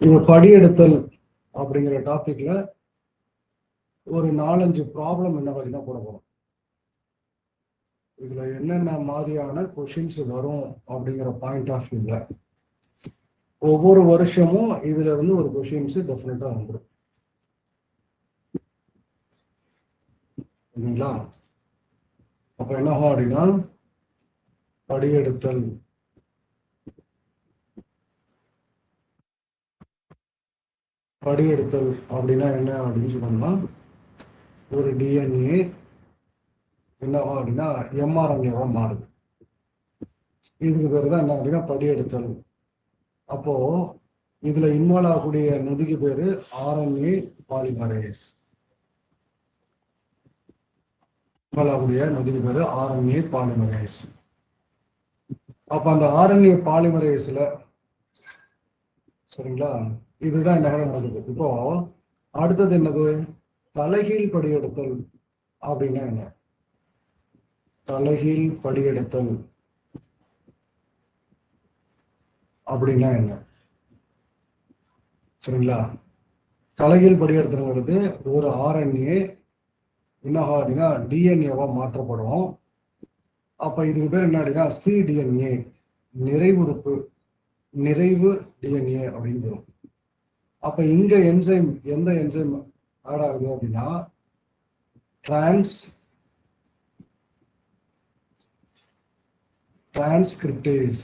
இது படியெடுத்தல் அப்படிங்கிற டாபிக்ல ஒரு 4-5 ப்ராப்ளம் என்ன பார்த்தீங்கன்னா போட போறோம். இதுல என்னென்ன மாதிரியான கொஷின்ஸ் வரும் அப்படிங்கிற பாயிண்ட் ஆஃப் வியூல ஒவ்வொரு வருஷமும் இதுல இருந்து ஒரு கொஷின்ஸ் டெஃபினட்டா வந்துடும். சரிங்களா? அப்ப என்ன ஆகும் அப்படின்னா, படியெடுத்தல் படியெடுத்தல் அப்படின்னா என்ன அப்படின்னு சொன்னோம்னா, ஒரு டிஎன்ஏ என்னவா அப்படின்னா எம்ஆர்என்ஏவா மாறுது. இதுக்கு பேர் தான் என்ன அப்படின்னா படியெடுத்தல். அப்போ இதுல இன்வால்வ் ஆகக்கூடிய நொதிக்கு பேரு ஆர்என்ஏ பாலிமரேஸ். இன்வால்வ் ஆகக்கூடிய நொதிக்கு பேரு ஆர்என்ஏ பாலிமரேஸ். அப்ப அந்த ஆர்என்ஏ பாலிமரேஸ்ல சரிங்களா, இதுதான் என்ன நடக்குது. இப்போ அடுத்தது என்னது, தலைகீழ் படியெடுத்தல் அப்படின்னா என்ன? தலைகீழ் படியெடுத்தல் அப்படின்னா என்ன? சரிங்களா, தலைகீழ் படியெடுத்தல்ங்கிறது ஒரு ஆர்என்ஏ என்ன அப்படின்னா டிஎன்ஏவா மாற்றப்படும். அப்ப இதுக்கு பேர் என்ன அப்படின்னா சிடிஎன்ஏ, நிறைவுறுப்பு நிறைவு டிஎன்ஏ அப்படின்னு வரும். அப்ப இங்க என்சைம் எந்த என்சைம் ஆட் ஆகுது அப்படின்னா டிரான்ஸ்கிரிப்டேஸ்.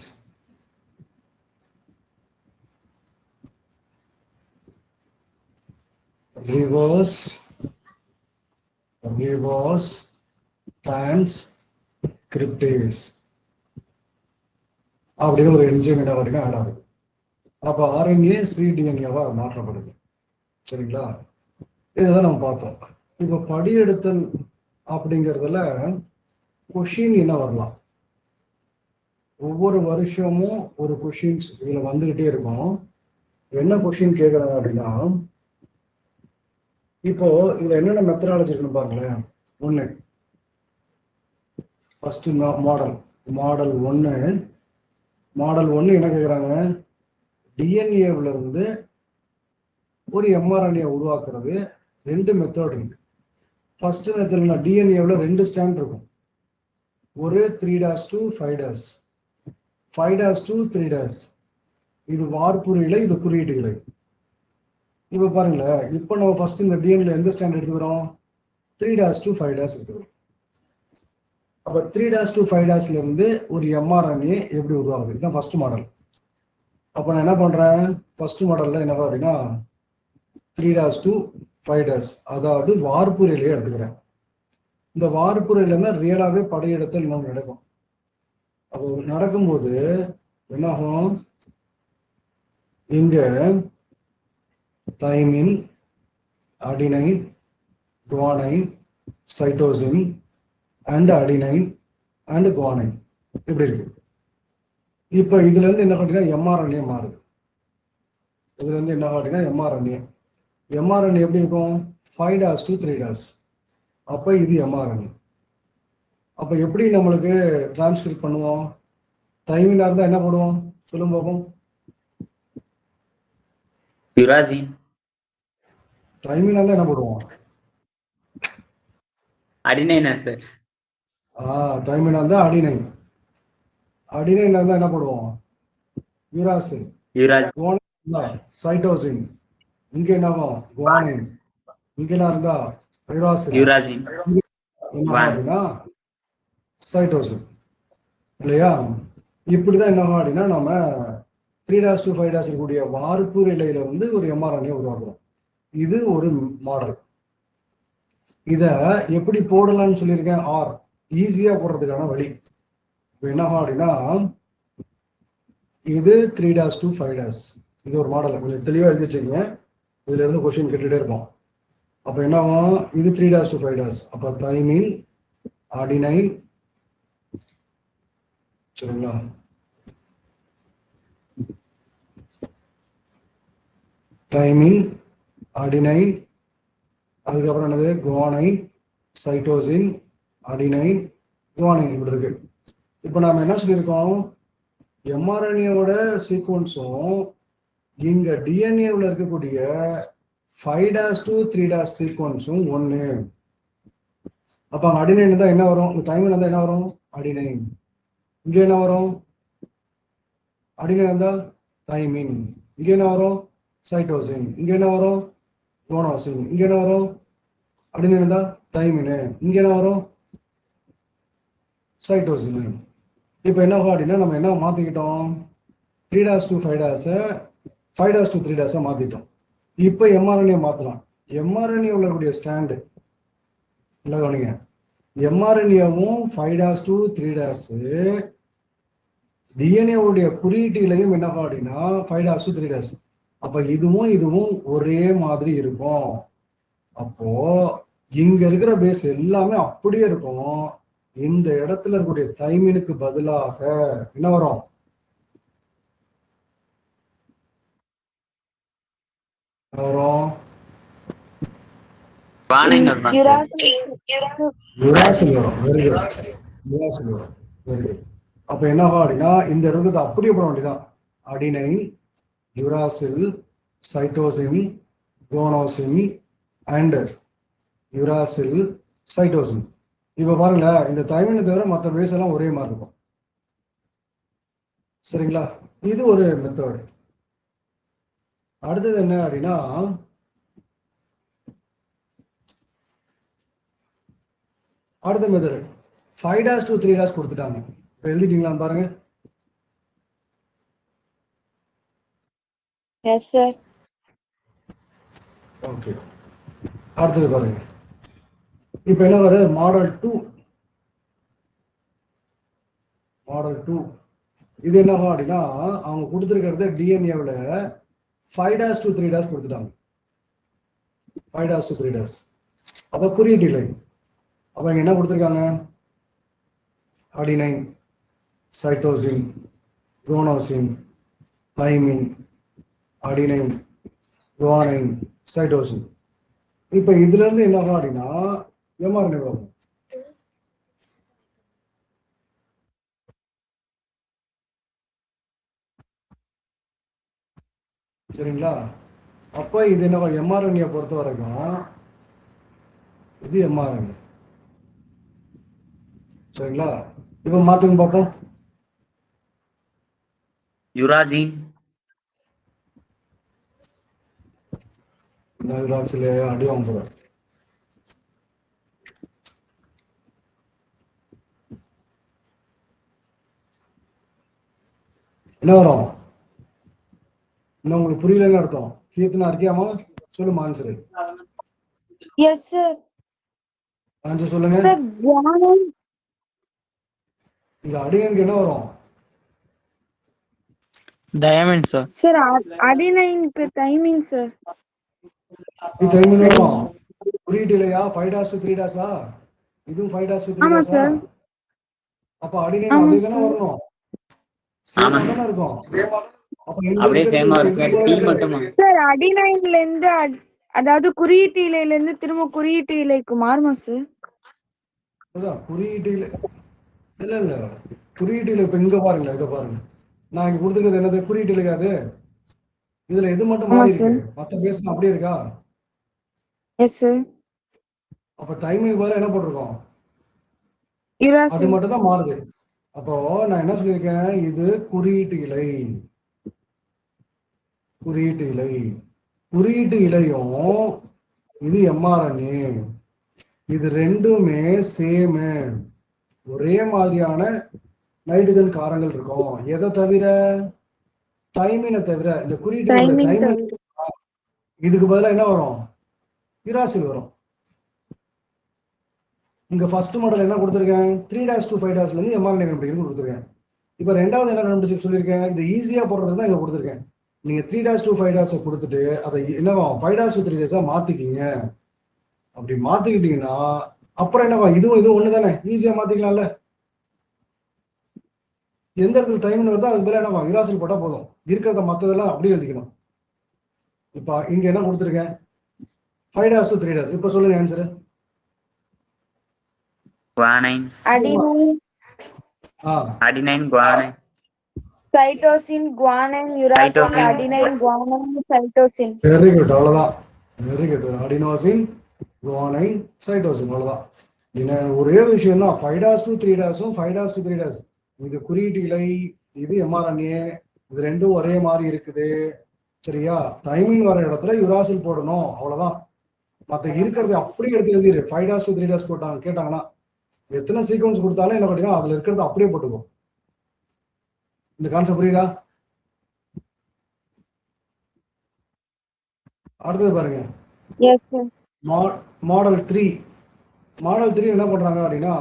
ரிவர்ஸ் டிரான்ஸ்கிரிப்டேஸ் அப்படின்னு ஒரு என்சைம் என்ன வரைக்கும் ஆட் ஆகுது. அப்ப ஆர்என்ஏ சிடிஎன்ஏவா மாற்றப்படுது. சரிங்களா, இதுதான் நம்ம பார்த்தோம். இப்ப படியெடுத்தல் அப்படிங்கிறதுல கொஷின் என்ன வரலாம், ஒவ்வொரு வருஷமும் ஒரு கொஷின்ஸ் இதுல வந்துகிட்டே இருக்கும். என்ன கொஷின் கேட்கறாங்க அப்படின்னா, இப்போ இதுல என்னென்ன மெத்தடாலஜி இருக்குன்னு பாருங்களேன். ஒண்ணு ஃபர்ஸ்ட் மாடல் ஒன்னு என்ன கேட்குறாங்க, டிஎன்ஏவில் இருந்து ஒரு எம்ஆர்என்ஏ உருவாக்குறது. 2 மெத்தட் இருக்கு. ஃபர்ஸ்ட் மெத்தட்னா டிஎன்ஏவில் 2 ஸ்டாண்ட் இருக்கும். ஒரு 3' to 5'. 5' to 3'. இது வார்ப்புரு இலை, இது குறியீட்டு இலை. இப்போ பாருங்களேன், இப்போ நம்ம ஃபர்ஸ்ட் இந்த டிஎன்ஏ எந்த ஸ்டாண்ட் எடுத்துக்கிறோம், 3' to 5' எடுத்துக்கிறோம். அப்போ 3' to 5' இருந்து ஒரு எம்ஆர்என்ஏ எப்படி உருவாகுது, இதுதான் ஃபர்ஸ்ட் மாடல். அப்போ நான் என்ன பண்றேன், ஃபர்ஸ்ட் மாடல்ல என்ன அப்படின்னா 3' to 5', அதாவது வார்ப்புரு இலையை எடுத்துக்கிறேன். இந்த வார்ப்புரு இலைன்னா ரியலாவே படையெடுத்தல் இன்னொன்று நடக்கும். அப்போ நடக்கும்போது என்ன ஆகும், இங்க thymine, adenine, guanine, cytosine and adenine and guanine இப்படி இருக்கு. இப்போ இதுல இருந்து என்ன பார்த்தீங்கன்னா எம்ஆர்என்ஏ மாறுது. இதுல இருந்து என்ன பார்த்தீங்கன்னா எம்ஆர்என்ஏ எப்படி இருக்கும், 5' to 3'. அப்ப இது எம்ஆர்என்ஏ. அப்ப எப்படி நம்மளுக்கு டிரான்ஸ்கிரிப்ட் பண்ணுவோம், தைமினா இருந்தா என்ன போடுவோம் சொல்லும் பார்ப்போம். தைமினா இருந்தா என்ன போடுவோம், அடினைனா சார். தைமினா இருந்தா அடினைன். அடினைன் இருந்தா என்ன போடுவோம், யூராசின். சைட்டோசின். இங்க என்ன ஆகும், குவானைன். இங்க என்ன இருந்தா யூராசின். என்ன அப்படின்னா சைட்டோசின் இல்லையா. இப்படிதான் என்ன ஆகும் அப்படின்னா நம்ம 3' to 5' இருக்கக்கூடிய வார்ப்புரு இலையில வந்து ஒரு எம்ஆர்என்ஏ உருவாக்குறோம். இது ஒரு மாடல். இத எப்படி போடலாம்னு சொல்லியிருக்கேன், ஈஸியா போடுறதுக்கான வழி. இப்போ என்ன ஆகும் அப்படின்னா இது 3' to 5'. இது ஒரு மாடல், கொஞ்சம் தெளிவா எழுதி வச்சுக்கோங்க. இதுல இருந்து கொஸ்டின் கேட்டுட்டே இருக்கும். அப்ப என்ன ஆகும், இது 3' to 5'. அப்ப தைமின், அடினைன், சரிங்களா, தைமின், அடினைன், அதுக்கப்புறம் என்னது குவானைன், சைட்டோசின், அடினைன், குவானைன் இப்படி இருக்கு. இப்போ நாம என்ன சொல்லியிருக்கோம், எம்ஆர்என்ஏவோட சீக்வன்ஸும் இங்க டிஎன்ஏவில் இருக்கக்கூடிய 5' to 3' சீக்வன்ஸும் ஒன்று. அப்ப அடினைன் தான் என்ன வரும்? தைமின் இருந்தா என்ன வரும்? அடினைன். இங்க என்ன வரும்? அடினைன் இருந்தா தைமின். இங்க என்ன வரும்? சைட்டோசின். இங்க என்ன வரும்? குவானோசின். இங்க என்ன வரும்? அடினைன் இருந்தா தைமின். இங்க என்ன வரும்? சைட்டோசின். இப்போ என்ன அப்படின்னா நம்ம என்ன மாத்திக்கிட்டோம்? 3' to 5' to 3' மாத்திட்டோம். இப்போ எம்ஆர்என்ஏ மாத்தலாம். எம்ஆர்என்ஏ உள்ளக்கூடிய ஸ்டாண்டு இல்லை கவனிங்க, எம்ஆர்என்ஏவும் 5' to 3' டிஎன்ஏவுடைய குறியீட்டிலையும் என்ன அப்படின்னா 5' to 3'. அப்ப இதுவும் ஒரே மாதிரி இருக்கும். அப்போ இங்க இருக்கிற பேஸ் எல்லாமே அப்படியே இருக்கும். இந்த இடத்துல இருக்கக்கூடிய தைமினுக்கு பதிலாக என்ன வரும்? வரும் யுராசில் வரும். Very good. யுராசில் வரும். Very good. அப்ப என்ன அப்படின்னா இந்த இடத்துல அப்படியே போட வேண்டியதான். Adenine, uracil, cytosine, guanosine and uracil, cytosine. இப்ப பாருங்க, இந்த தைமினை தவிர மற்ற பேஸ் எல்லாம் ஒரே மாதிரி இருக்கும். சரிங்களா? இது ஒரு மெத்தட். அடுத்தது என்ன அப்படின்னா அடுத்த மெத்தட் 5' to 3' கொடுத்துட்டாங்க. இப்போ எழுதிட்டீங்களான்னு பாருங்க. Yes sir. ஓகே, அடுத்தது பாருங்க. இப்போ என்ன வருது? மாடல் 2. இது என்ன அப்படின்னா அவங்க கொடுத்துருக்கிறது டிஎன்ஏவில் 5' to 3' கொடுத்துட்டாங்க. 5' to 3'. அப்போ குறியீட்டு இல்லை. அப்போ இங்கே என்ன கொடுத்துருக்காங்க? Adenine, cytosine, guanosine, thymine, adenine, guanine, cytosine. இப்போ இதுல இருந்து என்ன ஆகும் அப்படின்னா எம்ஆர்என்ஏ வரும். சரிங்களா? அப்ப இது என்ன எம்ஆர்என்ஏ பொறுத்த வரைக்கும் இது எம்ஆர்என்ஏ. சரிங்களா? இப்ப மாத்துங்க பார்ப்போம். யுராசில் அடி வாங்க போற. என்ன வரும்? இன்னும் உங்களுக்கு புரியலன்னு அர்த்தம். கீர்த்தனா இருக்கியாமா? சொல்லுமா ஆன்சர். Yes sir. ஆன்சர் சொல்லுங்க. Sir guanine. இங்க அடினைனுக்கு என்ன வரும்? Thymine sir. சார் அடினைனுக்கு தைமின் சார். இது தைமின் வரும். குறியீட்டு இல்லையா? 5' to 3'. இதுவும் 5' to 3'. ஆமா சார். அப்ப அடினைன் அதே தானே வரணும். சேமா தானே இருக்கும். அப்ப அப்படியே சேமா இருக்கு. டி மட்டுமா? சார் அடினைன்ல இருந்து அதாவது குறியீட்டு இலையில இருந்து திரும்ப குறியீட்டு இலைக்கு மாறுமா சார்? அதான் குறியீட்டு இலை. இல்ல குறியீட்டு இலை. இப்ப இங்க பாருங்க, இத பாருங்க. நான் இங்க கொடுத்துருக்கிறது என்னது? குறியீட்டு இலையாது. இதுல எது மட்டும் மாறி இருக்கு? மத்த பேஸ் அப்படியே இருக்கா? Yes sir. அப்ப தைமினுக்கு பதிலா என்ன போட்டிருக்கோம்? யுராசில். அது மட்டும் தான் மாறுது. அப்போ நான் என்ன சொல்லியிருக்கேன்? இது குறியீட்டு இலை. குறியீட்டு இலையும் இது எம்ஆர்என்ஏ. இது ரெண்டுமே சேம், ஒரே மாதிரியான நைட்ரஜன் காரங்கள் இருக்கும். எதை தவிர? தைமினை தவிர. இந்த குறியீட்டு இதுக்கு பதிலா என்ன வரும்? யுராசில் வரும். இங்க ஃபர்ஸ்ட் மாடல் என்ன கொடுத்துருக்கேன்? 3' to 5' இருந்து எம்ஆர்என்ஏ கண்டுபிடிக்கிறது கொடுத்துருக்கேன். இப்போ ரெண்டாவது என்ன கண்டுபிடிச்சு சொல்லியிருக்கேன்? இது ஈஸியா போடுறது தான் இங்க கொடுத்துருக்கேன். நீங்க 3' to 5' கொடுத்துட்டு அதை என்னவா 5' to 3' மாத்திக்கிங்க. அப்படி மாத்திக்கிட்டீங்கன்னா அப்புறம் என்னவா இதுவும் ஒண்ணு தானே, ஈஸியா மாத்திக்கலாம்ல. எந்த இடத்துல தைமின் வருதோ அதுக்கு பதிலா என்னவா யுராசில் போட்டா போதும். இருக்கிறத மத்ததெல்லாம் அப்படியே எழுதிக்கணும். இப்ப இங்க என்ன கொடுத்துருக்கேன்? 5' to 3'. இப்ப சொல்லுங்க answer. Guanine. Adenine. Adenine guanine. Cytosine, guanine, uracil, Cytosine. Adenine, guanine, cytosine. Very good, அவ்வளவுதான். Very good. Adenosine, guanine, cytosine, அவ்வளவுதான். ஒரே விஷயம் தான், 5' to 3', 5' to 3'. இது குறியீட்டு இலை, இது mRNA, இது ரெண்டும் ஒரே மாதிரி இருக்குது. சரியா? டைமிங் வர இடத்துல யுராசில் போடணும், அவ்வளவுதான். மற்ற இருக்கிறது அப்படியே எடுத்து எழுதிரு. 5' to 3' போட்டாங்க கேட்டாங்கன்னா எத்தனை சீக்வன்ஸ் கொடுத்தாலும் என்ன பண்ணிக்கலாம், அதுல இருக்கிறது அப்படியே போட்டுக்கும். இந்த கான்செப்ட் புரியுதா? அடுத்தது பாருங்க, எஸ் சார். மாடல் 3. மாடல் 3 என்ன பண்றாங்க அப்படின்னா,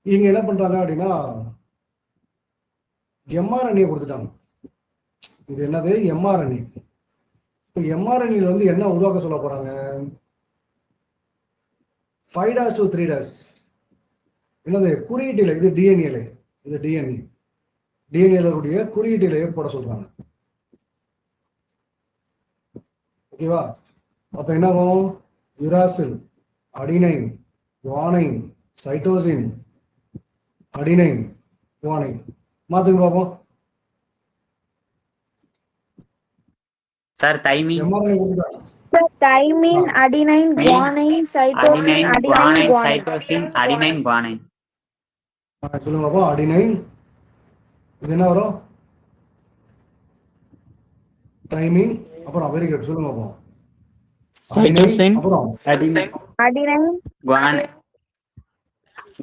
இங்க என்ன பண்றாங்க அப்படின்னா mRNA கொடுத்துட்டாங்க. இது என்னது? mRNA. mRNA வந்து என்ன உருவாக்க சொல்ல போறாங்க? 5' to 3'. என்னது? குறியீட்டு இலை. இது டிஎன்ஏ இலை. இது டிஎன்ஏல கூடிய குறியீட்டு இலையை போட சொல்றாங்க. ஓகேவா? அப்ப என்ன ஆகும்? Uracil, adenine, guanine, cytosine, adenine, guanine. மாத்துங்க பாப்போம். Sir, thymine. mRNA கொடுத்துட்டாங்க. Thymine, adenine, guanine, cytosine, Adenine, adenine, guanine, guanine. cytosine, adenine, guanine. சொல்லுங்க பாப்போம். அடினைன், இது என்ன வரும்? தைமின், அப்புறம் வெரி குட், சொல்லுங்க பாப்போம். Cytosine, அப்புறம் adenine, adenine, guanine,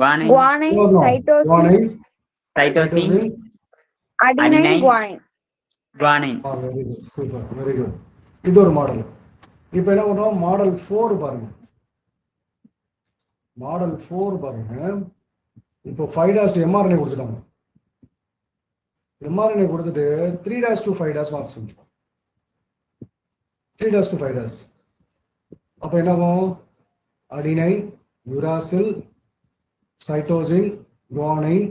guanine, guanine, cytosine, guanine, cytosine, adenine, adenine, guanine. guanine. Very good, super, very good. இது ஒரு மாடல். இப்போ என்ன பண்றோம்? மாடல் 4 பாருங்க. மாடல் 4 பாருங்க. இப்போ 5' to mRNA கொடுத்துட்டாங்க. mRNA கொடுத்துட்டு 3' to 5' மாத்த சொல்லிட்டோம். 3' to 5'. அப்போ என்ன ஆகும்? Adenine, uracil, cytosine, guanine,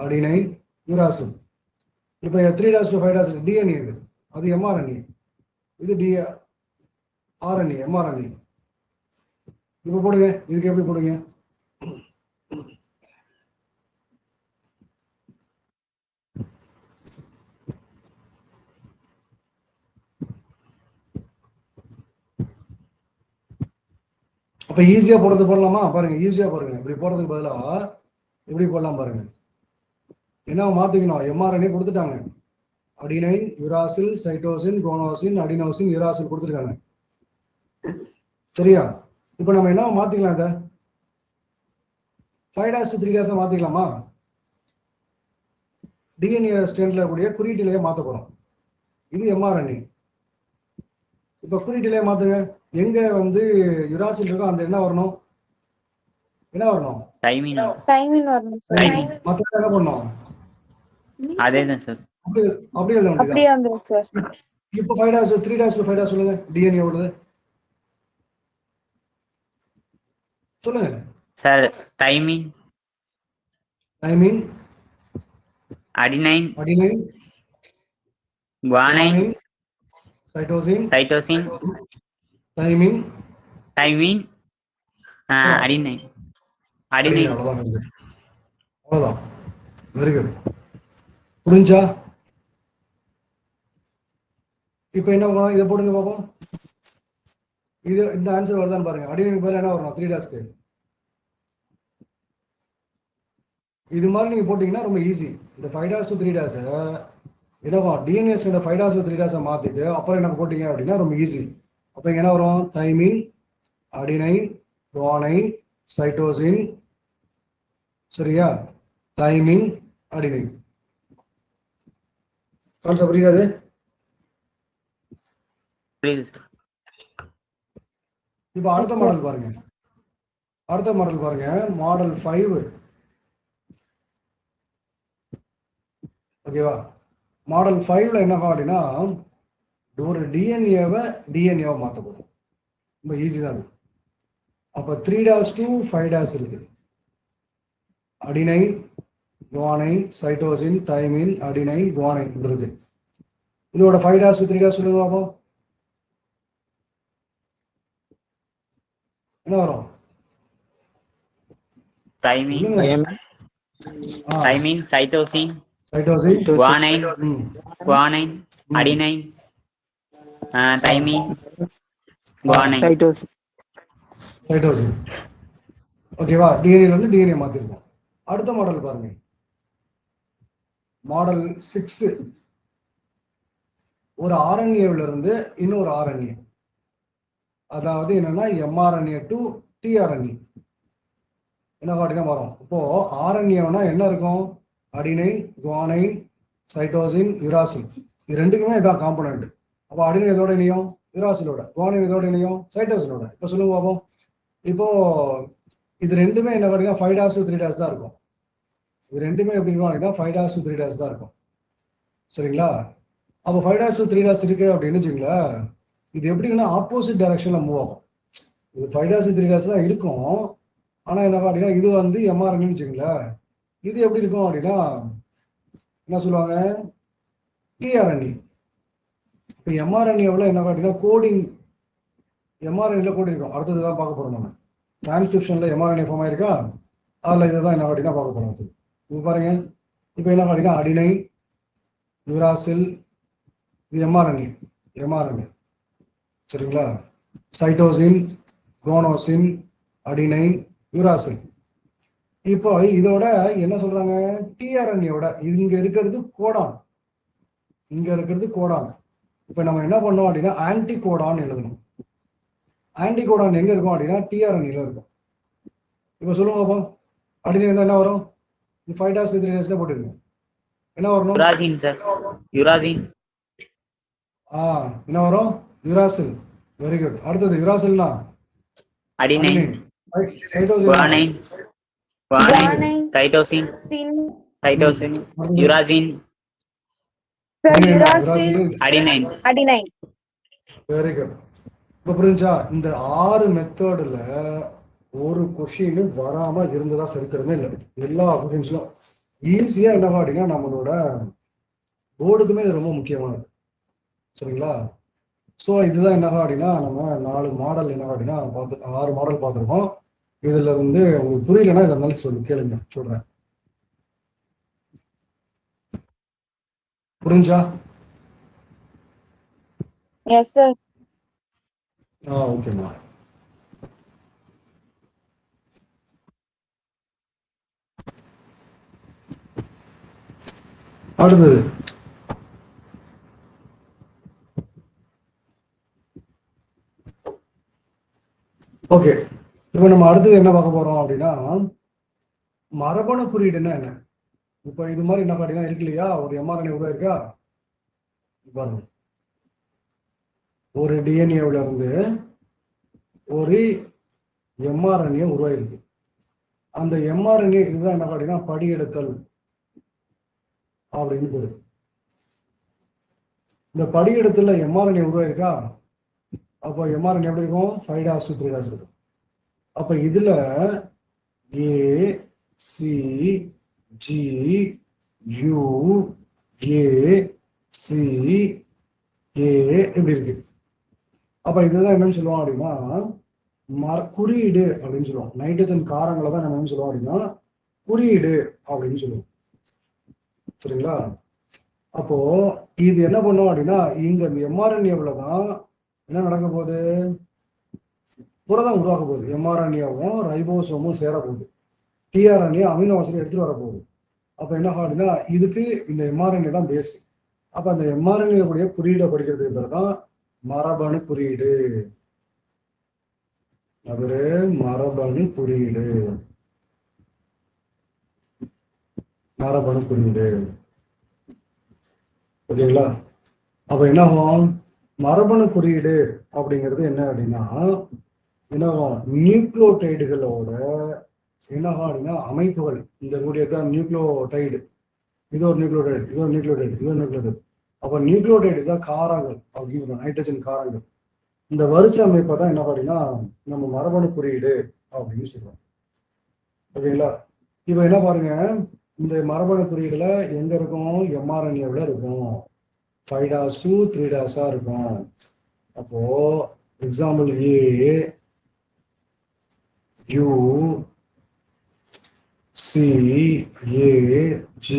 adenine, uracil. இப்போ 3' to 5' டிஎன்ஏ இது, அது mRNA, இது ஆர்என்ஏ, mRNA. இப்போ போடுங்க, இதுக்கு எப்படி போடுங்க? அப்ப ஈஸியா போடுறது போடலாமா? பாருங்க, ஈஸியா பாருங்க. இப்படி போடுறதுக்கு பதிலா இப்படி போடலாம் பாருங்க. என்ன மாத்திக்கணும்? mRNA கொடுத்துட்டாங்க. Adenine, uracil, cytosine, guanosine, adenosine, uracil கொடுத்துருக்காங்க. சரியா? இப்போ நம்ம என்ன மாத்திக்கலாம்? இதை 5' to 3' மாத்திக்கலாமா? டிஎன்ஏ ஸ்ட்ரென்த்ல கூடிய குறியீட்டிலேயே மாத்த போறோம். இது mRNA. இப்ப குறியீட்டிலேயே மாத்துங்க. எங்க வந்து யுராசில் இருக்கோ அந்த என்ன வரணும்? என்ன வரணும்? Thymine. தைமின் வரணும் சார். Thymine. மத்த என்ன பண்ணணும்? அதேதான் சார். அப்படியே எழுத அப்படியே வேண்டியதா? வந்துடும் சார். இப்போ 5' to 3' to 5' சொல்லுங்க. டிஎன்ஏ ஓடுது சொல்லுங்க. Sir, thymine, thymine, adenine, adenine, guanine, guanine, cytosine, cytosine, thymine, thymine, adenine, adenine. அவ்வளவுதான். அவ்வளவுதான். Very good. புரிஞ்சா? இப்போ என்ன பண்ணலாம்? இதை போடுங்க பாப்போம். இது இந்த ஆன்சர் வருதான்னு பாருங்க. அடினைன் பதிலா என்ன வரணும்? 3'க்கு. இது மாதிரி நீங்க போட்டீங்கன்னா ரொம்ப ஈஸி. இந்த 5' to 3' என்னவா டிஎன்எஸ் 5' to 3' மாத்திட்டு அப்புறம் என்ன போட்டீங்க அப்படின்னா ரொம்ப ஈஸி. அப்ப இங்க என்ன வரும்? Thymine, adenine, guanine, cytosine. சரியா? Thymine, adenine. கான்செப்ட் புரியுது? புரியுது சார். இப்போ அடுத்த மாடல் பாருங்க. அடுத்த மாடல் பாருங்க. மாடல் 5. ஓகேவா? மாடல் 5ல என்ன அப்படின்னா ஒரு டிஎன்ஏவை மாற்ற போகும். ரொம்ப ஈஸி தான். அப்போ 3' to 5' இருக்கு. Adenine, guanine, cytosine, thymine, adenine, guanine இருக்கு. இதோட 5' to 3' சொல்லுங்க பாப்போம். என்ன வரும்? Thymine, சொல்லுங்க. தைமின், சைட்டோசின், சைட்டோசின், குவானைன், ம், குவானைன், ம். Adenine, thymine, guanine. சைட்டோசின். ஓகேவா? டிஎன்ஏல இருந்து டிஎன்ஏ மாத்திருக்கோம். அடுத்த மாடல் பாருங்க. மாடல் 6. ஒரு ஆர்என்ஏல இருந்து இன்னொரு ஆர்என்ஏ, அதாவது என்னன்னா எம்ஆர்என்ஏ டு டிஆர்என்ஏ என்ன காட்டினா வரும். இப்போ ஆர்என்ஏனா என்ன இருக்கும்? Adenine, guanine, cytosine, uracil. இது ரெண்டுக்குமே இதான் காம்பனண்ட். அப்போ அடினைன் எதோட இணையும்? யுராசிலோட. குவானைன் எதோட இணையும்? சைட்டோசினோட. இப்போ சொல்லுங்க பாப்போம். இப்போ இது ரெண்டுமே என்ன காட்டினா 5' to 3' தான் இருக்கும். இது ரெண்டுமே எப்படி இருக்கும்? 5' to 3' தான் இருக்கும். சரிங்களா? அப்போ 5' to 3' இருக்கு அப்படின்னு வச்சுங்களேன். இது எப்படின்னா ஆப்போசிட் டைரக்ஷன்ல மூவ் ஆகும். இது 5' to 3' தான் இருக்கும். ஆனா என்ன அப்படின்னா இது வந்து எம்ஆர்என்னு வச்சுங்களேன். இது எப்படி இருக்கும் அப்படின்னா என்ன சொல்லுவாங்க? டிஆர்என்ஏ. இப்போ எம்ஆர்என்ஏவில் என்ன அப்படின்னா கோடிங் எம்ஆர்என்ஏல கோடி இருக்கும். அடுத்தது தான் பார்க்க போறோம் நம்ம. டிரான்ஸ்கிரிப்ஷன்ல எம்ஆர்என்ஏ ஃபார்ம் ஆயிருக்கா, அதில் இதை தான் என்ன அப்படின்னா பார்க்க போறோம். இப்போ பாருங்க, இப்போ என்ன அப்படின்னா அடினை, யுராசில், இது எம்ஆர்என்ஏ. சரிங்களா? Cytosine, guanosine, adenine, uracil. இப்போ இதோட என்ன சொல்றாங்க? டிஆர்என்ஏவோட இங்க இருக்கிறது கோடான், இப்போ நம்ம என்ன பண்ணோம் அப்படின்னா ஆன்டி கோடான் எழுதணும். ஆன்டி கோடான் எங்க இருக்கும் அப்படின்னா டிஆர்என்ஏல இருக்கும். இப்போ சொல்லுங்க பாப்போம், அடினைன் இருந்தா என்ன வரும்? 5' to 3' போட்டுருங்க. என்ன வரணும்? Uracil sir. யுராசின். என்ன வரும்? யுராசில். Very good. அடுத்தது யுராசில்னா adenine, cytosine, guanine, guanine, cytosine, cytosine, uracil, adenine. Adenine. Very good. இப்போ புரிஞ்சா? இந்த 6 மெத்தட்ல ஒரு கொஷின் வராம இருந்ததா சரித்திரமே இல்லை. எல்லா அப்ளிகேஷன்ஸும் ஈஸியா என்ன அப்படின்னா நம்மளோட போர்டுக்குமே இது ரொம்ப முக்கியமானது. சரிங்களா? ஸோ இதுதான் என்ன அப்படின்னா நம்ம 4 மாடல் என்ன அப்படின்னா 6 மாடல் பார்த்துருக்கோம். இதுல இருந்து உங்களுக்கு புரியலன்னா இதை இருந்தாலும் சொல்லு, கேளுங்க, சொல்றேன். புரிஞ்சா? Yes sir. ஓகேம்மா. அடுத்தது ஓகே. இப்போ நம்ம அடுத்தது என்ன பார்க்க போறோம் அப்படின்னா மரபணு குறியீடுன்னா என்ன. இப்போ இது மாதிரி என்ன பார்த்தீங்கன்னா இருக்கு இல்லையா, ஒரு எம்ஆர்என்ஏ உருவாயிருக்கா பாருங்க. ஒரு டிஎன்ஏவில் இருந்து ஒரு எம்ஆர்என்ஏ உருவாயிருக்கு. அந்த எம்ஆர்என்ஏ இதுதான் என்ன பார்த்தீங்கன்னா படியெடுத்தல் அப்படின்னு பேரு. இந்த படியெடுத்தல எம்ஆர்என்ஏ உருவாயிருக்கா, அப்போ எம்ஆர்என்ஏ எப்படி இருக்கும்? 5' to 3' இருக்கும். அப்ப இதுல A, C, G, U, A, C, A இப்படி இருக்கு. அப்ப இதுதான் என்னன்னு சொல்லுவோம் அப்படின்னா குறியீடு அப்படின்னு சொல்லுவோம். நைட்ரஜன் காரங்களை தான் நம்ம என்ன சொல்லுவோம் அப்படின்னா குறியீடு அப்படின்னு சொல்லுவோம். சரிங்களா? அப்போ இது என்ன பண்ணும் அப்படின்னா இங்க இந்த எம்ஆர்என்ஏவில் தான் என்ன நடக்க போகுது? புரதம் உருவாக்க போகுது. எம்ஆர்என்ஏவும் ரைபோசோமும் சேர போகுது. டிஆர்என்ஏ அமினோ ஆசிட் எடுத்துட்டு வர போகுது. அப்ப என்ன அப்படின்னா இதுக்கு இந்த எம்ஆர்என்ஏ தான் பேஸ். அப்ப அந்த எம்ஆர்என்ஏ கூடிய குறியீடை படிக்கிறதுக்கு பேர் தான் மரபணு குறியீடு. அது மரபணு குறியீடு. ஓகேங்களா? அப்ப என்ன ஆகும்? மரபணு குறியீடு அப்படிங்கிறது என்ன அப்படின்னா என்ன நியூக்ளியோடைடுகளோட என்ன அப்படின்னா அமைப்புகள். இந்த கூடியதான் நியூக்ளியோடைடு. இது ஒரு நியூக்ளியோடைடு, இது ஒரு நியூக்ளியோடைடு, இது ஒரு நியூக்ளியோடைடு. அப்ப நியூக்ளியோடைடு தான் காரங்கள் அப்படின்னு நைட்ரஜன் காரங்கள். இந்த வரிசை அமைப்பை தான் என்ன அப்படின்னா நம்ம மரபணு குறியீடு அப்படின்னு சொல்றோம். ஓகேங்களா? இப்ப என்ன பாருங்க, இந்த மரபணு குறியீடுல எங்க இருக்கும்? எம்ஆர்என்ஏவில் இருக்கும். 5' to 3' இருக்கும். அப்போ example A, you, C, CAGAUGC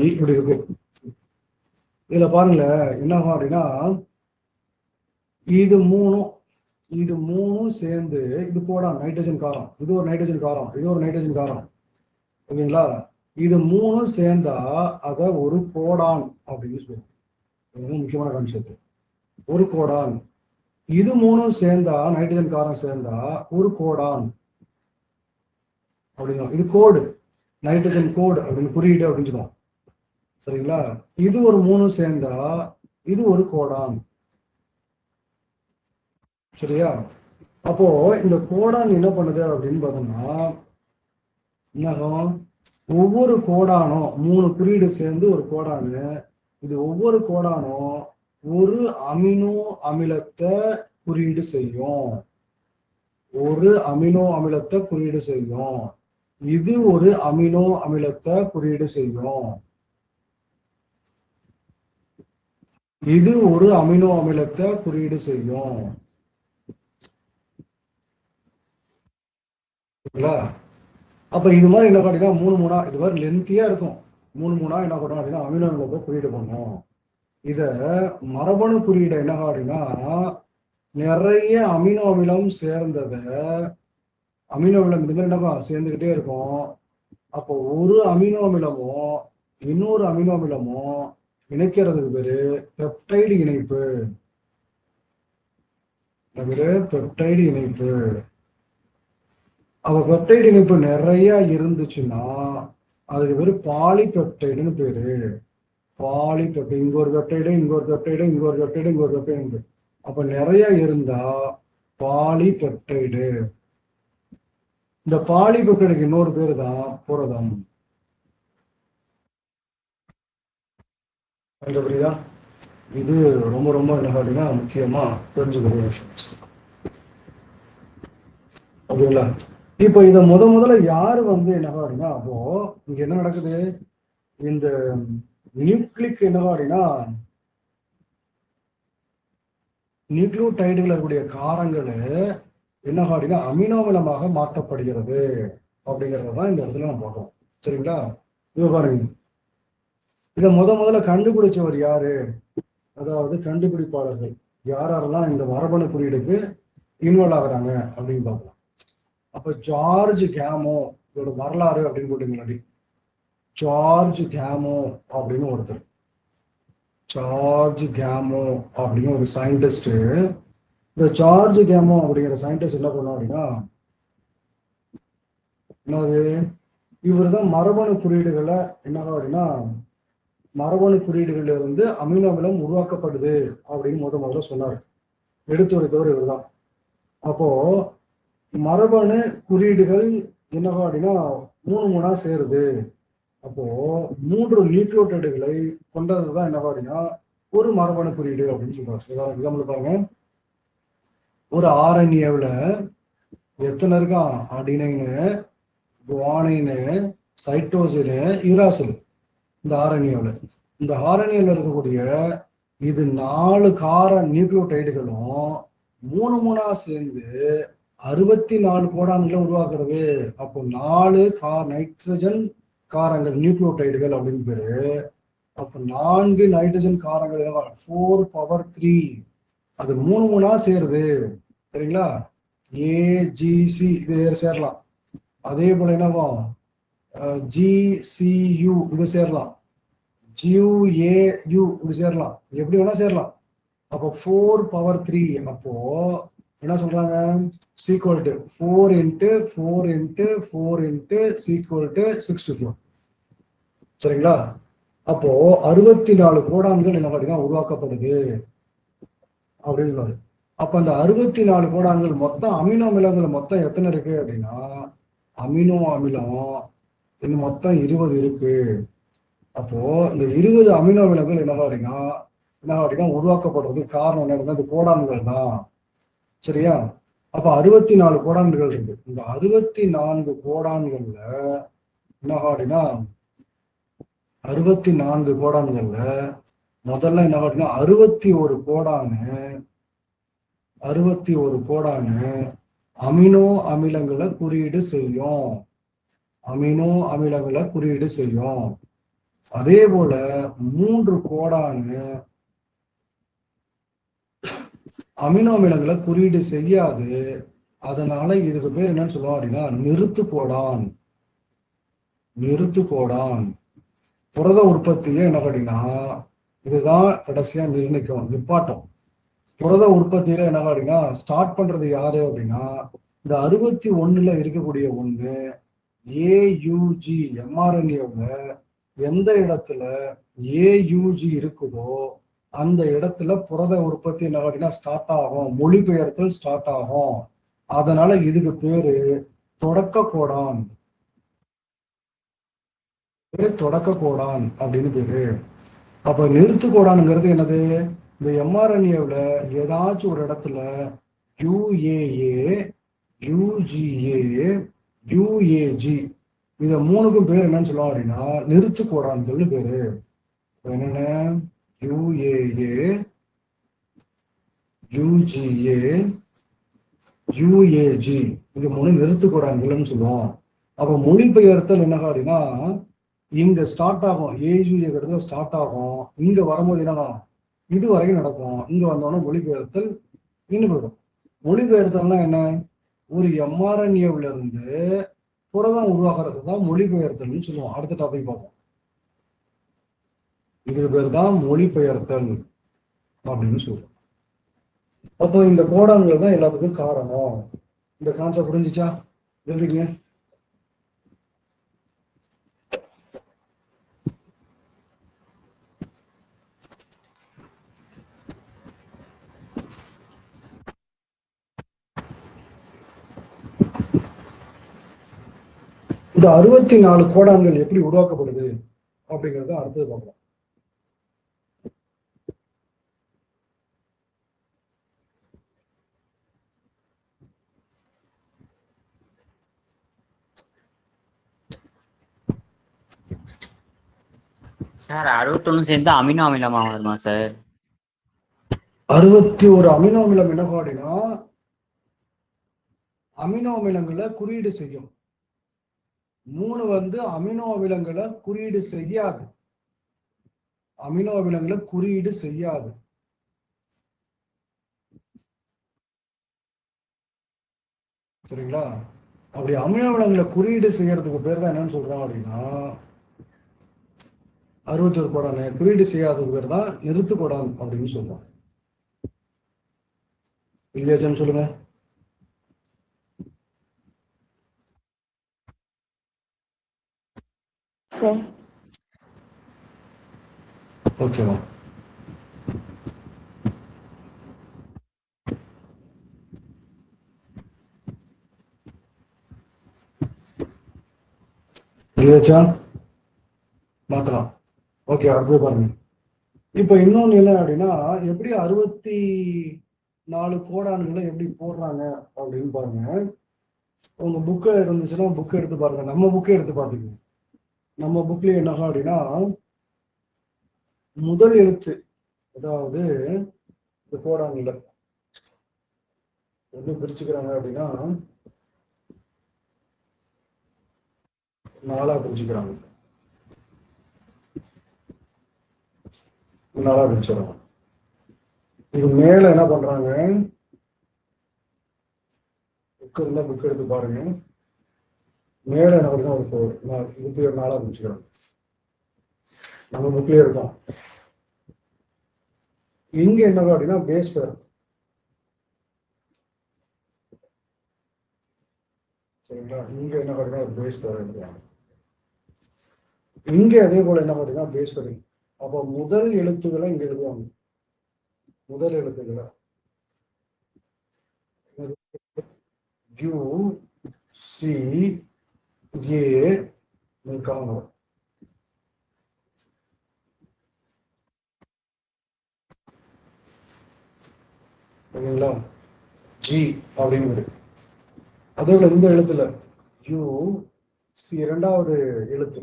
இப்படி இருக்கு. இதுல பாருங்களேன் என்ன அப்படின்னா இது மூணும் சேர்ந்து இது கோடான் நைட்ரஜன் காரம், இது ஒரு நைட்ரஜன் காரம், இது ஒரு நைட்ரஜன் காரம், ஓகேங்களா? இது மூணும் சேர்ந்தா அத ஒரு கோடான் அப்படின்னு சொல்லுவோம். முக்கியமான கான்செப்ட். ஒரு கோடான். இது மூணும் சேர்ந்தா நைட்ரஜன் காரம் சேர்ந்தா ஒரு கோடான் அப்படின்னா இது கோடு, நைட்ரஜன் கோடு அப்படின்னு குறியீடு அப்படின்னு சொல்லுவோம். சரிங்களா? இது ஒரு மூணும் சேர்ந்தா இது ஒரு கோடான். சரியா? அப்போ இந்த கோடான் என்ன பண்ணுது அப்படின்னு பார்த்தோம்னா என்னாகும், ஒவ்வொரு கோடானும் 3 குறியீடு சேர்ந்து ஒரு கோடானு, இது ஒவ்வொரு கோடானும் ஒரு அமினோ அமிலத்தை குறியீடு செய்யும். ஒரு அமினோ அமிலத்தை குறியீடு செய்யும். இது ஒரு அமினோ அமிலத்தை குறியீடு செய்யும். இது ஒரு அமினோ அமிலத்தை குறியீடு செய்யும். அப்ப இது மாதிரி என்ன பார்த்தீங்கன்னா 3 இது மாதிரி லென்த்தியா இருக்கும். 3 என்ன பண்ணும் அப்படின்னா அமினோ அமிலத்தை குறியீடு பண்ணும். இத மரபணு குறியீடு என்ன அப்படின்னா நிறைய அமினோ அமிலம் சேர்ந்தத அமினோ அமிலம் இது மாதிரி என்ன சேர்ந்துக்கிட்டே இருக்கும். அப்போ ஒரு அமினோ அமிலமும் இன்னொரு அமினோ அமிலமும் இணைக்கிறதுக்கு பேரு பெப்டைடு இணைப்பு. பெப்டைடு இணைப்பு. அப்ப பெப்டைடு இணைப்பு நிறைய இருந்துச்சுன்னா அதுக்கு பேரு பாலிபெப்டைடுன்னு பேரு. பாலிபெப்டைடு. இங்க ஒரு பெப்டைடு, இங்க ஒரு பெப்டைடு, இங்க ஒரு பெப்டைடு, இங்க ஒரு பெப்டைடு. அப்ப நிறைய இருந்தா பாலிபெப்டைடு. இந்த பாலிபெப்டைடுக்கு இன்னொரு பேரு தான் புரதம். புரியுதா? இது ரொம்ப ரொம்ப என்ன பார்த்தீங்கன்னா முக்கியமா தெரிஞ்சுக்கிற விஷயம். ஓகேங்களா? இப்போ இதை முதல்ல யாரு என்ன அப்படின்னா அப்போ இங்க என்ன நடக்குது, இந்த நியூக்ளிக் என்ன அப்படின்னா நியூக்ளியோடைடுகள் இருக்கக்கூடிய காரங்கள் என்ன அப்படின்னா அமினோ அமிலமாக மாற்றப்படுகிறது அப்படிங்கறதான் இந்த இடத்துல நம்ம பார்க்கறோம். சரிங்களா? இவ பாருங்க, இதை முதல்ல கண்டுபிடிச்சவர் யாரு, அதாவது கண்டுபிடிப்பாளர்கள் யாரெல்லாம் இந்த மரபணு குறியீடுக்கு இன்வால்வ் ஆகுறாங்க அப்படின்னு பார்க்கலாம். அப்ப ஜார்ஜ் கேமோ, இதோட வரலாறு அப்படின்னு போட்டீங்க. ஜார்ஜ் கேமோ அப்படின்னு ஒருத்தர், ஜார்ஜ் கேமோ அப்படின்னு ஒரு சயின்டிஸ்ட். இந்த ஜார்ஜ் கேமோ அப்படிங்கிற சயின்டிஸ்ட் என்ன பண்ணோம் அப்படின்னா என்னது, இவர் தான் மரபணு குறியீடுகளை என்ன அப்படின்னா மரபணு குறியீடுகள்ல இருந்து அமினோ அமிலம் உருவாக்கப்படுது அப்படின்னு முதல்ல சொன்னார். எடுத்துரைத்தவர் இவர் தான். அப்போ மரபணு குறியீடுகள் என்ன அப்படின்னா 3 சேருது. அப்போ 3 நியூக்ளியோடைடுகளை கொண்டதுதான் என்ன அப்படின்னா ஒரு மரபணு குறியீடு அப்படின்னு சொல்றாரு. எக்ஸாம்பிள் பாருங்க, ஒரு ஆர்என்ஏவில் எத்தனை இருக்கான், அடினைனு, குவானைனு, சைட்டோசினு, யூராசில். இந்த ஆர்என்ஏவில் இருக்கக்கூடிய இது 4 கார நியூக்ளியோடைடுகளும் 3 சேர்ந்து 64 கோடான்களை உருவாக்குறது. அப்போ 4 நைட்ரஜன் காரங்கள் நியூக்ளியோடைடுகள் அப்படின்னு பேரு. அப்போ 4 நைட்ரஜன் காரங்கள் 4^3. அது 3 சேருது. சரிங்களா? ஏஜிசி இது சேரலாம். அதே போல என்னவும் GCU இது சேரலாம். GUAU இது சேரலாம். எப்படி வேணா சேரலாம். அப்போ 4^3. அப்போ என்ன சொல்றாங்க, ஈக்குவல் டு 4 × 4 × 4 × ஈக்குவல் டு 64. சரிங்களா? அப்போ 64 கோடான்கள் என்ன பார்த்தீங்கன்னா உருவாக்கப்படுது அப்படின்னு. அப்ப அந்த 64 கோடான்கள் மொத்தம் அமினோ அமிலங்கள் மொத்தம் எத்தனை இருக்கு அப்படின்னா அமினோ அமிலம் இன்னும் மொத்தம் 20 இருக்கு. அப்போ இந்த 20 அமினோ அமிலங்கள் என்ன அப்படின்னா உருவாக்கப்படுறது காரணம் என்ன, இந்த கோடான்கள் தான். சரியா? அப்ப 64 கோடான்கள் இருக்கு. இந்த 64 கோடான்கள்ல என்ன அப்படின்னா 64 கோடான்கள்ல முதல்ல என்ன அப்படின்னா 61 கோடானு அமினோ அமிலங்களை குறியீடு செய்யும். அமினோ அமிலங்களை குறியீடு செய்யும். அதே போல 3 கோடானு அமினோ அமிலங்களை குறியீடு செய்யாது. அதனால இதுக்கு பேர் என்னன்னு சொல்லுவோம் அப்படின்னா நிறுத்து கோடான். நிறுத்து கோடான். புரத உற்பத்தியை என்ன அப்படின்னா இதுதான் கடைசியா நிர்ணயிக்கும், நிப்பாட்டம். புரத உற்பத்தியில என்ன அப்படின்னா ஸ்டார்ட் பண்றது யாரு அப்படின்னா இந்த 61ல இருக்கக்கூடிய ஒண்ணு ஏயுஜி. எம்ஆர்என்ஏல எந்த இடத்துல ஏயுஜி இருக்குதோ அந்த இடத்துல புரத உற்பத்தி என்ன அப்படின்னா ஸ்டார்ட் ஆகும், மொழிபெயர்த்தல் ஸ்டார்ட் ஆகும். அதனால இதுக்கு பேரு தொடக்க கோடான். தொடக்க கோடான் அப்படின்னு பேரு. அப்ப நிறுத்து கோடானுங்கிறது என்னது? இந்த எம்ஆர்என்ஏவில் ஏதாச்சும் ஒரு இடத்துல யுஏஏ, யுஜிஏ, யுஏஜி இத 3க்கும் பேர் என்னன்னு சொல்லுவாங்க அப்படின்னா நிறுத்து கோடான்கள்னு பேரு. என்னென்ன? யுஏஏ, யுஜிஏ, யுஏஜி இது 3 நிறுத்து கோடான்கள்னு சொல்லுவோம். அப்ப மொழிபெயர்த்தல் என்ன அப்படின்னா இங்க ஸ்டார்ட் ஆகும், ஏஜிங்கிறது ஸ்டார்ட் ஆகும். இங்க வரும்போது என்னன்னா இது வரைக்கும் நடக்கும். இங்க வந்தோடனே மொழிபெயர்த்தல் நின்று போயிடும். மொழிபெயர்த்தல்னா என்ன? ஒரு எம்ஆர்என்ஏல இருந்து புரதம் உருவாகிறது தான் மொழிபெயர்த்தல்னு சொல்லுவோம். அடுத்த டாபிக் பார்ப்போம். இதுக்கு பேர் தான் மொழிபெயர்த்தல் அப்படின்னு சொல்லுவோம். அப்போ இந்த கோடான்கள் தான் எல்லாத்துக்கும் காரணம். இந்த கான்செப்ட் புரிஞ்சுச்சா? எழுதுங்க. இந்த 64 கோடான்கள் எப்படி உருவாக்கப்படுது அப்படிங்கறத அடுத்தது பார்க்கலாம். சார் 61 சேர்ந்து அமினோ அமிலமா வருமா சார்? 61 அமினோ அமிலம் என்ன அப்படின்னா அமினோ அமிலங்களை குறியீடு செய்யும். 3 அமினோ அமிலங்களை குறியீடு செய்யாது. அமினோ அமிலங்களை குறியீடு செய்யாது. சரிங்களா? அப்படி அமினோ அமிலங்களை குறியீடு செய்யறதுக்கு பேர் தான் என்னன்னு சொல்றோம் அப்படின்னா 61 கோடான். குறியீடு செய்யாதது பேர் தான் நிறுத்து கோடான் அப்படின்னு சொல்றோம். இல்லையாச்சுன்னு சொல்லுங்க. சரி. ஓகேவா? இல்லையாச்சா? மாத்தலாம். ஓகே, அடுத்தது பாருங்க. இப்ப இன்னொன்னு என்ன அப்படின்னா எப்படி 64 கோடான்களை எப்படி போடுறாங்க அப்படின்னு பாருங்க. உங்க புக்கு இருந்துச்சுன்னா புக்கு எடுத்து பாருங்க. நம்ம புக்கே எடுத்து பார்த்துக்கோங்க. நம்ம புக்லயே என்ன அப்படின்னா முதல் எழுத்து, அதாவது இந்த கோடான்ல எப்படி பிரிச்சுக்கிறாங்க அப்படின்னா 4 பிரிச்சுக்கிறாங்க. 4 பிரிச்சுக்கிறாங்க. இது மேல என்ன பண்றாங்க? புக் இருந்தா புக் எடுத்து பாருங்க. மேல என்ன பண்ணுறோம் ஒரு 24 பிரிச்சுக்கிறாங்க. நம்ம புக்லயே இருக்கோம். இங்க என்ன அப்படின்னா பேஸ் பேர். சரிங்களா? இங்க என்ன அப்படின்னா ஒரு பேஸ் பேர் இருக்கிறாங்க. இங்க அதே போல என்ன அப்படின்னா பேஸ் பேர். அப்போ முதல் எழுத்துக்களை இங்க எழுதுவாங்க. முதல் எழுத்துக்களை யூ சி ஏ காணும். சரிங்களா? ஜி அப்படிங்கிறது. அதே போல இந்த எழுத்துல யூ சி இரண்டாவது எழுத்து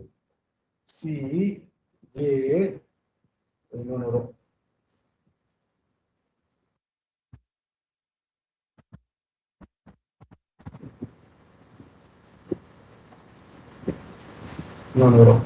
சி ஏ வரும். இன்னொன்று வரும்.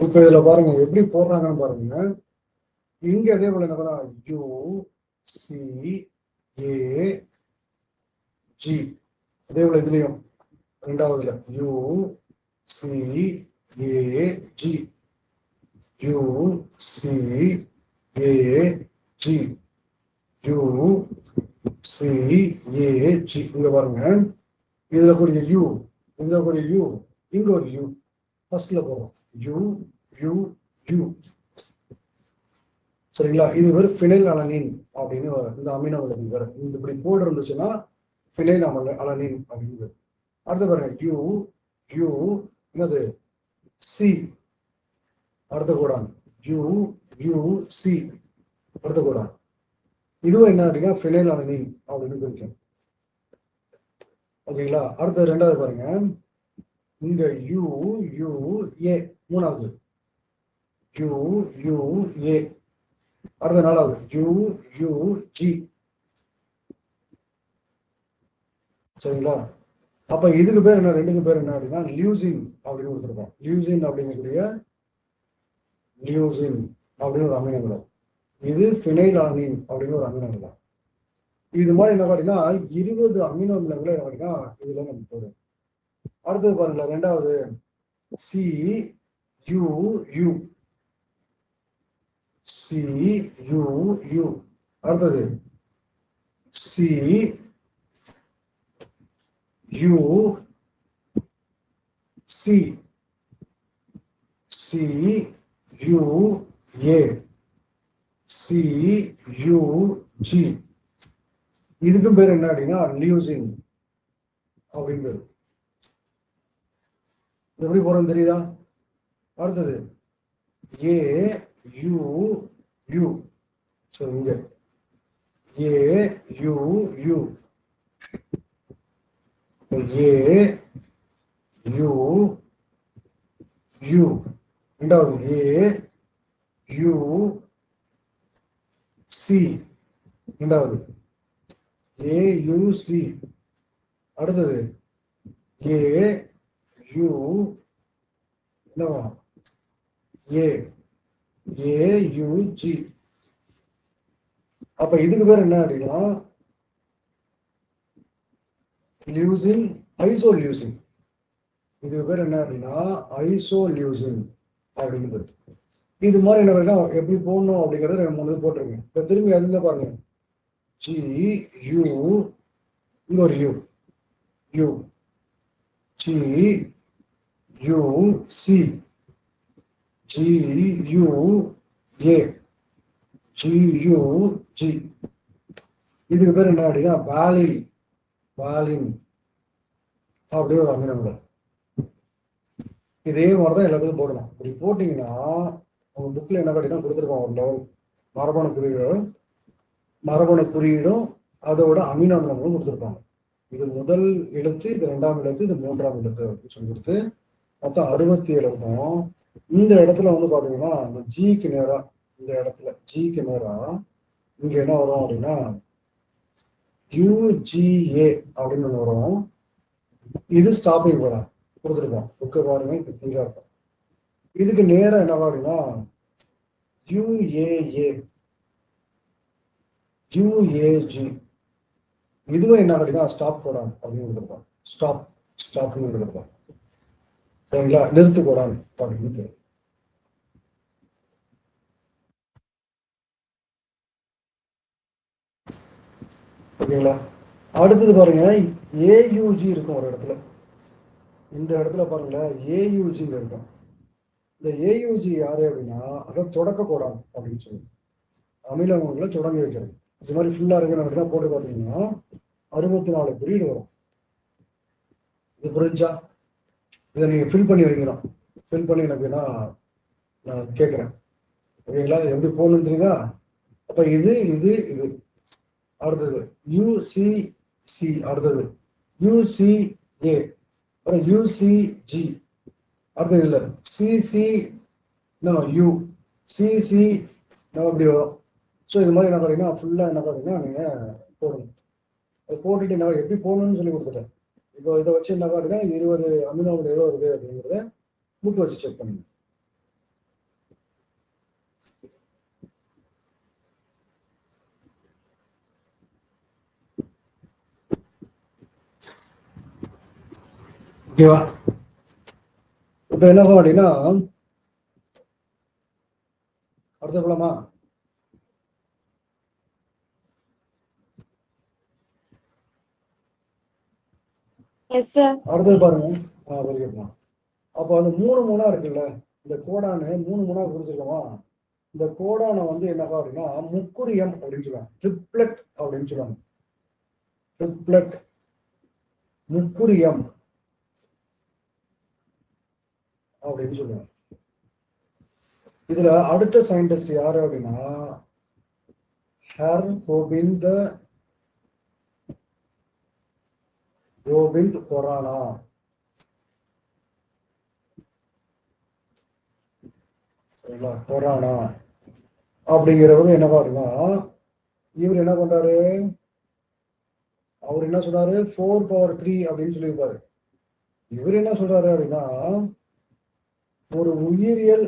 இப்ப இதுல பாருங்க எப்படி போடுறாங்கன்னு பாருங்க. இங்க அதே போல என்ன யூ சி ஏ ஜி, அதே போல இதுலயும் ரெண்டாவதுல U C A G, U C A G, U C A G. இங்க பாருங்க, இதுல கூடிய யூ, இதுல கூடிய யூ, இங்க ஒரு யூ ஃபர்ஸ்ட்ல போறோம். You you you. சரிங்களா? இது ஒரு ஃபினைல் அலனின் அப்படின்னு இந்த அமினோ அமிலம் வரும். இந்த இப்படி கோடு இருந்துச்சுன்னா ஃபினைல் அலனின் அப்படின்னு. அடுத்து பாருங்க யூ யூ என்னது சி, அடுத்த கோடான் யூ யூ சி, அடுத்த கோடான். இதுவும் என்ன அப்படின்னா ஃபினைல் அலனின் அப்படின்னு இருக்கும். ஓகேங்களா? அடுத்த ரெண்டாவது பாருங்க, இங்க யூ யூ ஏ மூணாவது, யூ யூ ஏ. அடுத்த நாலாவது யூ யூ ஜி. சரிங்களா? அப்ப இதுக்கு பேர் என்ன, ரெண்டுக்கு பேர் என்ன அப்படின்னா லியூசின் அப்படின்னு கொடுத்துருக்கோம். லியூசின் அப்படிங்கக்கூடிய லியூசின் அப்படின்னு ஒரு அமினோ அமிலம். இது ஃபினைல் அலனின் அப்படின்னு ஒரு அமினோ அமிலம். இது மாதிரி என்ன பார்த்தீங்கன்னா 20 அமினோ அமிலங்களை என்ன பார்த்தீங்கன்னா இதுல நம்ம போடுறோம். அடுத்தது பாருங்களா, ரெண்டாவது C U U, C U U. அடுத்தது C U C, C U A, C U G. இதுக்கும் பேர் என்ன அப்படின்னா லியூசின் அப்படிங்கிறது. எப்படி போறோம் தெரியுதா? அடுத்தது ஏ யூ யூ. ஸோ இங்க A U U, A U U. ரெண்டாவது ஏ யூ சி, ரெண்டாவது ஏ யூ சி. அடுத்தது ஏ யூ என்னவா ஏ, ஏ யூ ஜி. அப்ப இதுக்கு பேர் என்ன அப்படின்னா லியூசின், ஐசோலியூசின். இதுக்கு பேர் என்ன அப்படின்னா ஐசோலியூசின் அப்படிங்கிறது. இது மாதிரி என்ன வேணா எப்படி போடணும் அப்படிங்கறத 3 போட்டிருக்கேன். இப்ப திரும்பி அதுல பாருங்க, ஜி யூ, இங்க ஒரு you, U G U C, G U A, G U G. இதுக்கு பேர் என்ன அப்படின்னா வாலின், வாலின் அப்படியே ஒரு அமினோ அமிலம். இதே மாதிரிதான் எல்லாத்துக்கும் போடணும். இப்படி போட்டீங்கன்னா உங்க புக்ல என்ன பார்த்தீங்கன்னா கொடுத்துருக்கோம் ஒரு லெவல் மரபணு குறியீடும், மரபணு குறியீடும் அதோட அமினோ அமிலங்களும் கொடுத்துருப்பாங்க. இது முதல் எழுத்து, இது 2ஆம் எழுத்து, இது 3ஆம் எழுத்து அப்படின்னு சொல்லி கொடுத்து மொத்தம் 67 இருக்கும். இந்த இடத்துல வந்து பாத்தீங்கன்னா இந்த ஜிக்கு நேரா, இந்த இடத்துல ஜிக்கு நேரா இங்க என்ன வரும் அப்படின்னா யூஜிஏ அப்படின்னு ஒன்று வரும். இது ஸ்டாப்பிங் வரும் கொடுத்துருக்கோம். புக்கு பாருங்க, இங்க இருக்கும். இதுக்கு நேரம் என்னவா அப்படின்னா யூஏஏ, யூஏஜி. இதுவும் என்ன அப்படின்னா ஸ்டாப் கோடான் அப்படின்னு கொடுத்துருக்கோம். ஸ்டாப், ஸ்டாப்னு கொடுத்துருக்கோம். சரிங்களா? நிறுத்து கோடான் அப்படின்னு. ஓகேங்களா? அடுத்தது பாருங்க, ஏயூஜி இருக்கும் ஒரு இடத்துல. இந்த இடத்துல பாருங்களேன் ஏயூஜி இருக்கும். இந்த ஏயூஜி யாரு அப்படின்னா அதான் தொடக்க கோடான் அப்படின்னு சொல்லி அமிலங்களை தொடங்கி வைக்கிறது. இது மாதிரி ஃபுல்லா இருக்குன்னு அப்படின்னா போட்டு பார்த்தீங்கன்னா 64 குறியீடு வரும். இது புரிஞ்சா இதை நீங்க ஃபில் பண்ணி வைக்கணும். ஃபில் பண்ணி எனக்குன்னா நான் கேட்குறேன். ஓகேங்களா? எப்படி போகணும்னு தெரியுதா? அப்ப இது இது இது அடுத்தது யூசிசி, அடுத்தது யூசிஏ, அப்புறம் யூசிஜி, அடுத்தது இல்லை சிசி யூ சிசி இப்படி வரும். ஸோ இது மாதிரி என்ன பார்த்தீங்கன்னா ஃபுல்லாக என்ன பார்த்தீங்கன்னா நீங்கள் போடணும். அது போட்டுட்டு என்ன எப்படி போகணும்னு சொல்லி கொடுத்துட்டேன். இப்போ இதை வச்சு என்ன பார்த்தீங்கன்னா 20 அமினோவில் எவ்வளோ இருக்குது அப்படிங்கிறத புக் வச்சு செக் பண்ணுங்க. ஓகேவா? இப்போ என்ன அப்படின்னா அடுத்த போலாமா? Yes sir. அடுத்தது பாருங்க. வரைக்கும் அப்போ அந்த 3 இருக்குல்ல, இந்த கோடானு 3 குறிச்சிருக்கோமா? இந்த கோடானை வந்து என்ன அப்படின்னா முக்குரியம் அப்படின்னு சொல்லுவாங்க, ட்ரிப்ளெட் அப்படின்னு சொல்லுவாங்க. ட்ரிப்ளெட் முக்குரியம் அப்படின்னு சொல்லுவாங்க. இதுல அடுத்த சயின்டிஸ்ட் யாரு அப்படின்னா ஹர் கோபிந்த் கொரானா. கொரானா அப்படிங்கிறவரு என்ன பாருன்னா இவர் என்ன பண்றாரு, அவர் என்ன சொல்றாரு 4^3 அப்படின்னு சொல்லியிருப்பாரு. இவர் என்ன சொல்றாரு அப்படின்னா ஒரு உயிரியல்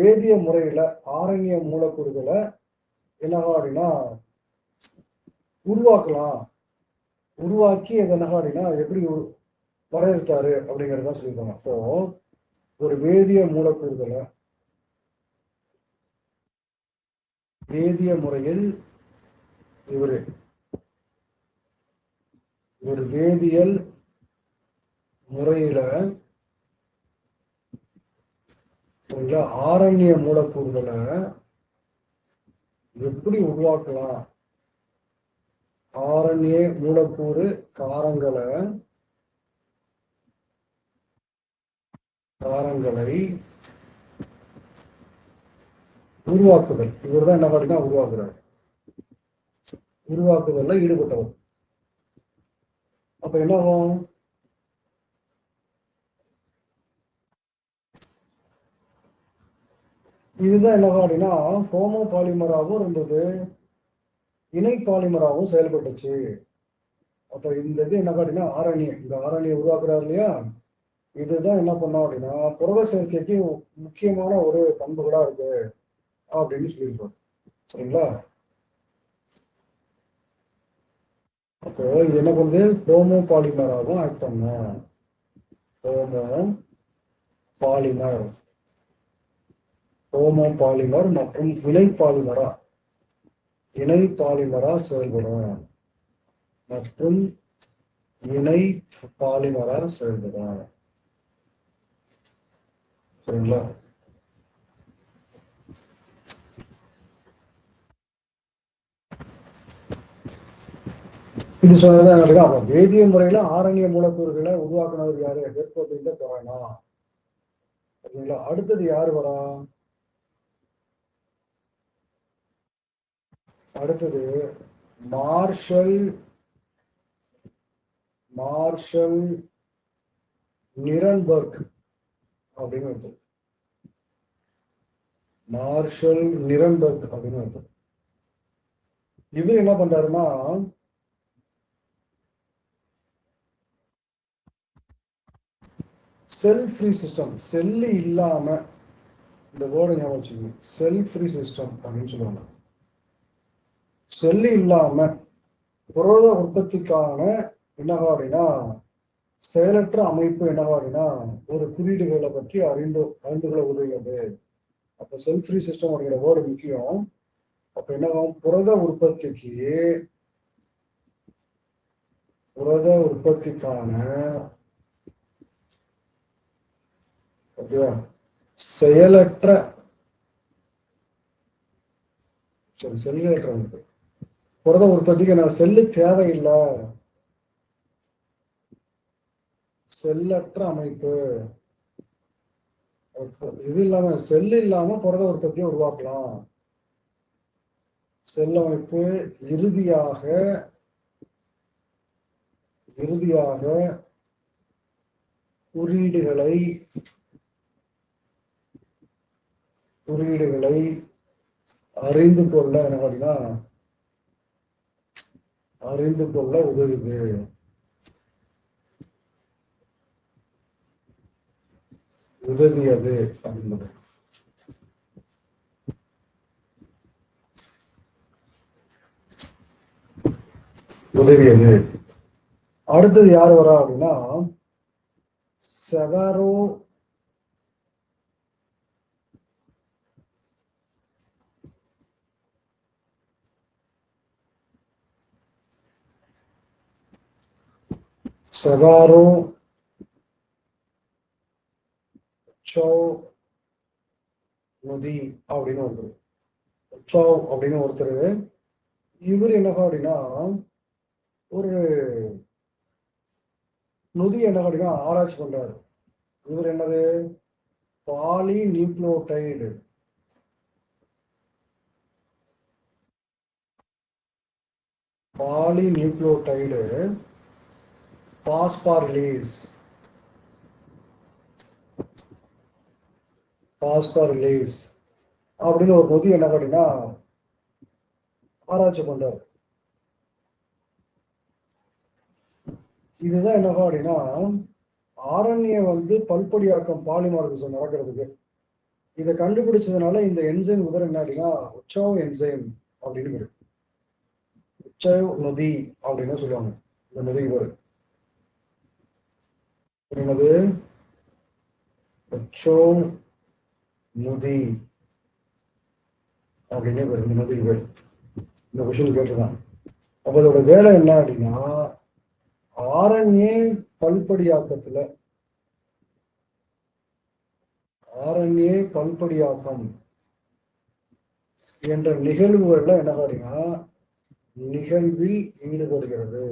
வேதிய முறையில ஆரண்ய மூலக்கூறுகளை என்னவா அப்படின்னா உருவாக்கலாம், உருவாக்கி அதை என்ன அப்படின்னா எப்படி வரையறுத்தாரு அப்படிங்கிறத சொல்லியிருக்காங்க. அப்போ ஒரு வேதிய மூலக்கூறுகளை வேதிய முறையில் இவரு ஒரு வேதியியல் முறையில ஆரண்ய மூலக்கூறுகளை எப்படி உருவாக்கலாம், ஆரண்ய மூலக்கூறு காரங்களை உருவாக்குதல். இவர் தான் என்ன பாத்தீங்கன்னா உருவாக்குறாரு, உருவாக்குதல்ல ஈடுபட்டவர். அப்ப என்ன ஆகும், இதுதான் என்ன அப்படின்னா ஹோமோ பாலிமராகவும் இருந்தது, இணை பாலிமராகவும் செயல்பட்டுச்சு. அப்ப இந்த இது என்ன அப்படின்னா ஆரண்யம், இந்த ஆரண்யம் உருவாக்குறாரு இல்லையா, இதுதான் என்ன பண்ணோம் அப்படின்னா புரத சேர்க்கைக்கு முக்கியமான ஒரு பண்புகளா இருக்கு அப்படின்னு சொல்லியிருக்கோம். சரிங்களா? அப்போ இது என்ன பண்ணுது, ஹோமோ பாலிமராகவும் ஆக்ட் பண்ணும். ஹோமோ பாலிமர், ஹோமோ பாலிமர் மற்றும் இணை பாலிமரா செயல்படும் மற்றும் இணை பாலிமரா செயல்படும். சரிங்களா? இது சொன்னதான் வேதிய முறையில ஆரண்ய மூலக்கூறுகளை உருவாக்குனவர் யாரு, ஹெர்கோபிந்த கொரானா. சரிங்களா? அடுத்தது யாரு வரா, அடுத்தது மார்ஷல் நிரன்பர்க் அப்படின்னு ஒருத்தர். மார்ஷல் நிரன்பர்க் அப்படின்னு ஒருத்தர். இவர் என்ன பண்றாருன்னா செல் ஃப்ரீ சிஸ்டம், செல்லு இல்லாம, இந்த வேர்டு ஞாபகம் வச்சுக்கோங்க, செல் ஃப்ரீ சிஸ்டம் அப்படின்னு சொல்லுவாங்க. செல்லு இல்லாம புரத உற்பத்திக்கான என்னவா அப்படின்னா செயலற்ற அமைப்பு என்னவா அப்படின்னா ஒரு குறியீடுகளை பற்றி அறிந்து கொள்ள உதவுகிறது. அப்ப செல் ஃப்ரீ சிஸ்டம் அப்படிங்கிற வேர்டு முக்கியம். அப்ப என்ன புரத உற்பத்திக்கான செயலற்ற அமைப்பு. புரத உற்பத்திக்கு என்ன செல்லு தேவையில்லை, செல்லற்ற அமைப்பு இது இல்லாம செல் இல்லாம புரத உற்பத்தியை உருவாக்கலாம். செல் அமைப்பு இறுதியாக குறியீடுகளை அறிந்து கொள்ள என்ன அப்படின்னா அறிந்து கொள்ள உதவுது. உதவியது என்பது உதவியது. அடுத்தது யார் வரா அப்படின்னா செவரோ நொதி அப்படின்னு ஒருத்தர் இவர் என்ன அப்படின்னா ஒரு நொதி என்ன அப்படின்னா ஆராய்ச்சி பண்றாரு. இவர் என்னது பாலிநியூக்ளியோடைடு பாஸ்பாரிலேஸ் அப்படின்னு ஒரு நொதி என்ன அப்படின்னா ஆராய்ச்சி பண்றாரு. இதுதான் என்ன அப்படின்னா ஆர்என்ஏ பல்படியாக்கம் பாலிமார்பிசம் நடக்கிறதுக்கு இதை கண்டுபிடிச்சதுனால இந்த என்சைம் விவரம் என்ன அப்படின்னா உச்சாவ் என்சைம் அப்படின்னு உச்சாவ் நொதி அப்படின்னு சொல்லுவாங்க. இந்த நொதி வரும் என்னது உச்சாவ் நொதி அப்படின்னு இந்த நொதி வரும். இந்த கொஸ்டின் கேட்டுதான். அப்ப அதோட வேலை என்ன அப்படின்னா ஆர்என்ஏ பல்படியாக்கம் என்ற நிகழ்வுகள்ல என்ன அப்படின்னா நிகழ்வில் ஈடுபடுகிறது.